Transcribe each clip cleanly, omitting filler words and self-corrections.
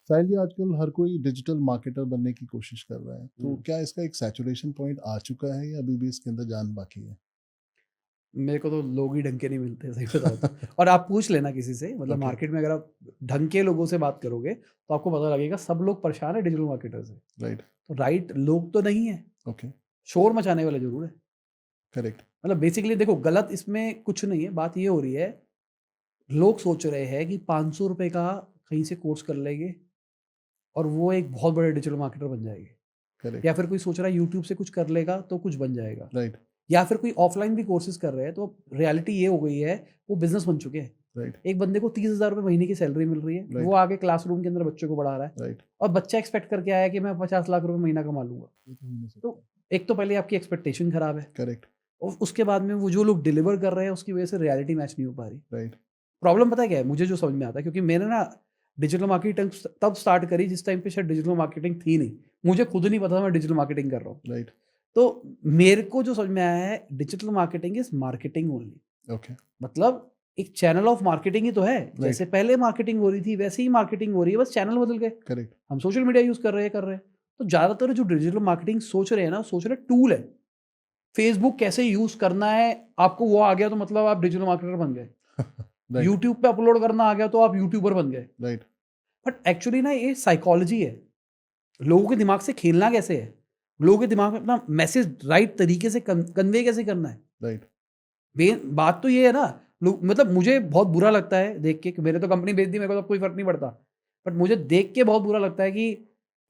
साहिल जी, आजकल हर कोई digital marketer बनने की कोशिश कर रहा है, तो हुँ। क्या इसका एक सैचुरेशन पॉइंट आ चुका है या अभी भी इसके अंदर जान बाकी है? मेरे को तो लोग ही ढंग के नहीं मिलते, सही बताऊँ तो। और आप पूछ लेना किसी से, मतलब ओके, मार्केट में अगर आप ढंग के लोगों से बात करोगे, तो आपको पता लगेगा सब लोग परेशान हैं डिजिटल मार्केटर से। राइट, तो राइट लोग तो नहीं है, ओके, शोर मचाने वाले ज़रूर हैं। करेक्ट, मतलब बेसिकली देखो, गलत इसमें कुछ नहीं है, बात ये हो रही है, लोग सोच रहे हैं कि ₹500 का कहीं से कोर्स कर लेंगे और वो एक बहुत बड़े डिजिटल मार्केटर बन जाएँगे। या करेक्ट, फिर कोई सोच रहा है यूट्यूब से कुछ कर लेगा तो कुछ बन जाएगा। राइट, या फिर कोई ऑफ़लाइन भी कोर्सेज़ कर रहे हैं, तो रियलिटी ये हो गई है, वो बिज़नेस बन चुके हैं। राइट, एक बंदे को ₹30,000 महीने की सैलरी मिल रही है, वो राइट, आगे क्लासरूम के अंदर बच्चों को पढ़ा रहा है राइट। और बच्चा एक्सपेक्ट करके आया है कि मैं 50 लाख रुपए महीना कमा लूँगा। ये तो हो नहीं तो सकता। एक तो पहले आपकी एक्सपेक्टेशन खराब है करेक्ट, और उसके बाद में वो जो लोग डिलीवर कर रहे हैं, उसकी वज़ह से रियलिटी मैच नहीं हो पा रही। राइट, प्रॉब्लम पता है क्या है? मुझे जो समझ में आता है, क्योंकि मैंने ना डिजिटल मार्केटिंग तब स्टार्ट करी जिस टाइम पे शायद डिजिटल मार्केटिंग थी नहीं। मुझे खुद नहीं पता था मैं डिजिटल मार्केटिंग कर रहा हूँ। राइट, तो मेरे को जो समझ में आया है, digital marketing is marketing only. Okay, मतलब एक चैनल ऑफ मार्केटिंग ही तो है। राइट, जैसे पहले मार्केटिंग हो रही थी, वैसे ही मार्केटिंग हो रही है, बस चैनल बदल गए। करेक्ट, हम सोशल मीडिया यूज़ कर रहे हैं। तो ज़्यादातर जो डिजिटल मार्केटिंग सोच रहे हैं ना, सोच रहे हैं टूल है। फेसबुक कैसे यूज़ करना है, आपको वो आ गया तो मतलब आप डिजिटल मार्केटर बन गए। राइट, यूट्यूब पे अपलोड करना आ गया तो आप यूट्यूबर बन गए। राइट, बट एक्चुअली ना ये साइकोलॉजी है। लोगों के दिमाग से खेलना कैसे है? लोगों के दिमाग में अपना मैसेज राइट तरीके से कन्वे कैसे करना है? राइट, मेन बात तो ये है ना, लोग मतलब मुझे बहुत बुरा लगता है देख के कि मेरे तो कंपनी बेच दी, मेरे को तो कोई फ़र्क नहीं पड़ता। बट मुझे देख के बहुत बुरा लगता है कि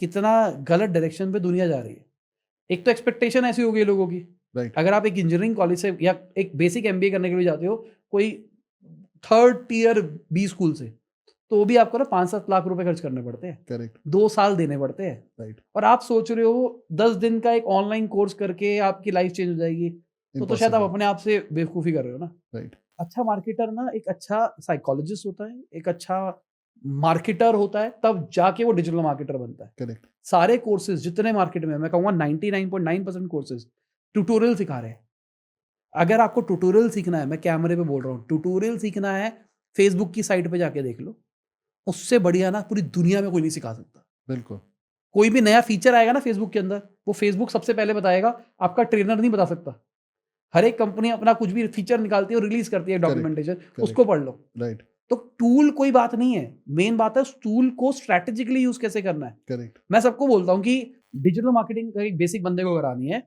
कितना गलत डायरेक्शन पे दुनिया जा रही है। एक तो एक्सपेक्टेशन ऐसी हो गई है लोगों की। राइट, अगर आप एक इंजीनियरिंग कॉलेज से या एक बेसिक एमबीए करने के लिए जाते हो, कोई थर्ड टियर बी स्कूल से, तो भी आपको ना 5-7 लाख रुपए खर्च करने पड़ते हैं। करेक्ट, 2 साल देने पड़ते हैं। राइट, और आप सोच रहे हो 10 दिन का एक ऑनलाइन कोर्स करके आपकी लाइफ़ चेंज हो जाएगी। तो शायद आप इम्पॉसिबल, अपने आप से बेवकूफ़ी कर रहे हो ना। राइट, अच्छा मार्केटर ना एक अच्छा साइकोलॉजिस्ट होता है, एक अच्छा मार्केटर होता है, तब जाके वो डिजिटल मार्केटर बनता है। करेक्ट, सारे कोर्सेज़ जितने मार्केट में हैं, मैं कहूँगा 99.9% कोर्सेज़ ट्यूटोरियल सिखा रहे हैं। अगर आपको ट्यूटोरियल सीखना है, मैं कैमरे पे बोल रहा हूँ, ट्यूटोरियल सीखना है, फेसबुक की साइट पे जाके देख लो। उससे बढ़िया ना पूरी दुनिया में कोई नहीं सिखा सकता। बिल्कुल, कोई भी नया फीचर आएगा ना फेसबुक के अंदर, वो फेसबुक सबसे पहले बताएगा, आपका ट्रेनर नहीं बता सकता। हर एक कंपनी अपना कुछ भी फीचर निकालती है और रिलीज़ करती है करेक्ट, डॉक्यूमेंटेशन, उसको करेक्ट, पढ़ लो। राइट, तो टूल कोई बात नहीं है, मेन बात है उस टूल को स्ट्रैटेजिकली यूज़ कैसे करना है। करेक्ट, मैं सबको बोलता हूँ कि डिजिटल मार्केटिंग एक बेसिक बंदे को करानी है,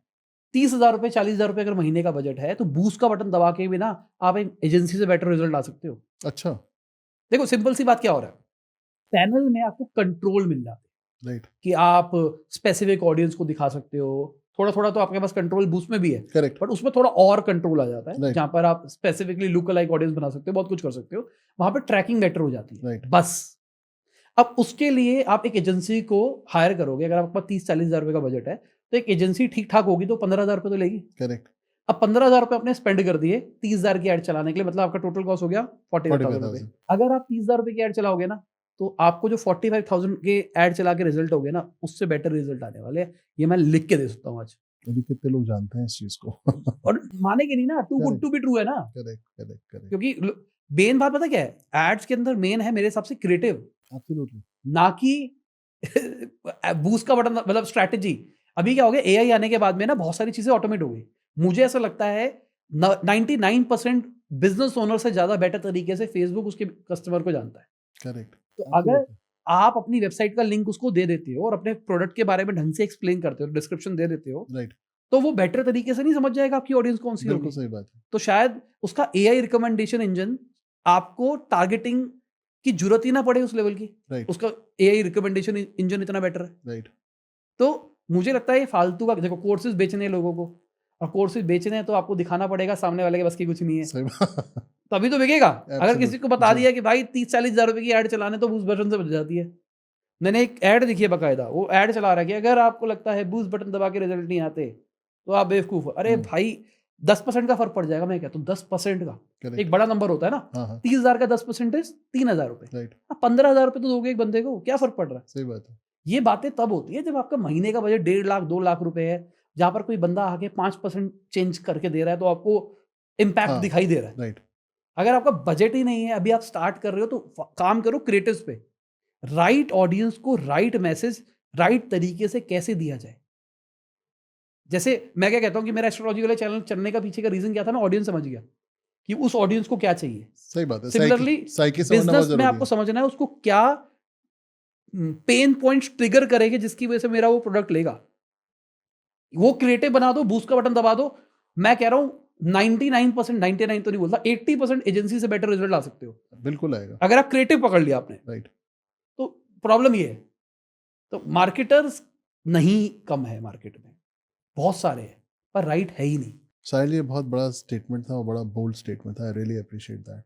₹30,000 ₹40,000 अगर महीने का बजट है, तो बूस्ट का बटन दबा के भी ना आप एक एजेंसी से बेटर रिज़ल्ट ला सकते हो। अच्छा, देखो सिंपल सी बात क्या हो रहा है, पैनल में आपको कंट्रोल मिल जाता है राइट, कि आप स्पेसिफिक ऑडियंस को दिखा सकते हो। थोड़ा-थोड़ा तो आपके पास कंट्रोल बूस्ट में भी है, करेक्ट, बट उसमें थोड़ा और कंट्रोल आ जाता है, राइट, जहाँ पर आप स्पेसिफिकली लुक अलाइक ऑडियंस बना सकते हो, बहुत कुछ कर सकते हो। वहाँ पे ट्रैकिंग बेटर हो जाती है, राइट, बस। अब उसके लिए आप एक एजेंसी को हायर करोगे, अगर आपके पास 30-40,000 रुपए का बजट है, तो एक एजेंसी ठीक-ठाक होगी तो 15,000 रुपए तो लेगी। करेक्ट, अब 15,000 रुपए आपने स्पेंड कर दिए 30,000 की ऐड चलाने के लिए, मतलब आपका टोटल कॉस्ट हो गया 45,000 रुपए। 45,000, अगर आप 30,000 रुपए की ऐड चलाओगे ना, तो आपको जो 45,000 के ऐड चला के रिजल्ट हो गए ना, उससे बेटर रिजल्ट आने वाले हैं। ये मैं लिख के दे सकता हूँ आज। अभी कितने लोग जानते हैं इस चीज़ को? और मानेंगे नहीं ना, too good correct, to be true है ना। करेक्ट, करेक्ट, करेक्ट, क्योंकि मेन बात पता क्या है? एड्स के अंदर मेन है मेरे हिसाब से क्रिएटिव, एब्सोल्युटली, ना कि बूस्ट का बटन, मतलब स्ट्रैटेजी। अभी क्या हो गया, एआई आने के बाद में ना बहुत सारी चीज़ें ऑटोमेट हो गई। मुझे ऐसा लगता है न 99% बिज़नेस ओनर से ज़्यादा बेटर तरीके से फेसबुक उसके कस्टमर को जानता है। करेक्ट, तो अगर एब्सोल्युटली, आप अपनी वेबसाइट का लिंक उसको दे देते हो और अपने प्रोडक्ट के बारे में ढंग से एक्सप्लेन करते हो, डिस्क्रिप्शन दे देते हो, राइट, तो वो बेटर तरीके से नहीं समझ जाएगा आपकी ऑडियंस कौन-सी बिल्कुल होगी। सही बात है, तो शायद उसका एआई रिकमेंडेशन इंजन आपको टारगेटिंग की ज़रूरत ही ना पड़े उस लेवल की। राइट, उसका एआई रिकमेंडेशन इंजन इतना बेटर है। राइट, तो मुझे लगता है ये फालतू का, देखो कोर्सेज़ बेचने हैं लोगों को, और कोर्सेज़ बेचने हैं तो आपको दिखाना पड़ेगा सामने वाले के बस की कुछ नहीं है, सही बात, तभी तो बिकेगा। अगर किसी को एब्सोल्युटली, बता जी, दिया कि भाई 30-40 हज़ार रुपए की ऐड चलाने तो बूस्ट बटन से बच जाती है। मैंने एक ऐड देखी है बाकायदा, वो ऐड चला रहा है कि अगर आपको लगता है बूस्ट बटन दबा के रिजल्ट नहीं आते, तो आप बेवकूफ़ हो। अरे हुँ, भाई 10% का फ़र्क पड़ जाएगा, मैं कहता हूँ 10% का। करेक्ट, एक बड़ा नंबर होता है ना, हाँ, हाँ, 30,000 का 10% ₹3,000 रुपए। राइट, आप 15,000 रुपए तो दोगे एक बंदे को, क्या फ़र्क पड़ रहा है? सही बात है, ये बातें तब होती है जब आपका महीने का बजट 1.5 लाख 2 लाख रुपए है, जहाँ पर कोई बंदा आके 5% चेंज करके दे रहा है, तो आपको इम्पैक्ट हाँ, दिखाई दे रहा है। राइट, अगर आपका बजट ही नहीं है, अभी आप स्टार्ट कर रहे हो, तो काम करो क्रिएटिव्स पे। राइट ऑडियंस को राइट मैसेज राइट तरीके से कैसे दिया जाए। जैसे मैं क्या कहता हूँ कि मेरा एस्ट्रोलॉजी वाले चैनल चलने का पीछे का रीजन क्या था, मैं ऑडियंस समझ गया कि उस ऑडियंस को क्या चाहिए। सही बात है। सिमिलरली साइकी समझना बहुत बिजनेस में जरूरी आपको है। समझना है उसको क्या पेन पॉइंट्स ट्रिगर करेंगे जिसकी वजह से मेरा वो प्रोडक्ट लेगा। वो क्रिएटिव बना दो, बूस्ट का बटन दबा दो। मैं कह रहा हूं 99%, 99 तो नहीं बोलता, 80% एजेंसी से बेटर रिजल्ट ला सकते हो बिल्कुल आएगा। अगर आप क्रिएटिव पकड़ लिया आपने। राइट। तो प्रॉब्लम ये है, तो मार्केटर्स नहीं कम है मार्केट में, बहुत सारे हैं, पर राइट है ही नहीं। साहिल, ये बहुत बड़ा स्टेटमेंट था और बड़ा बोल्ड स्टेटमेंट था। I really appreciate that.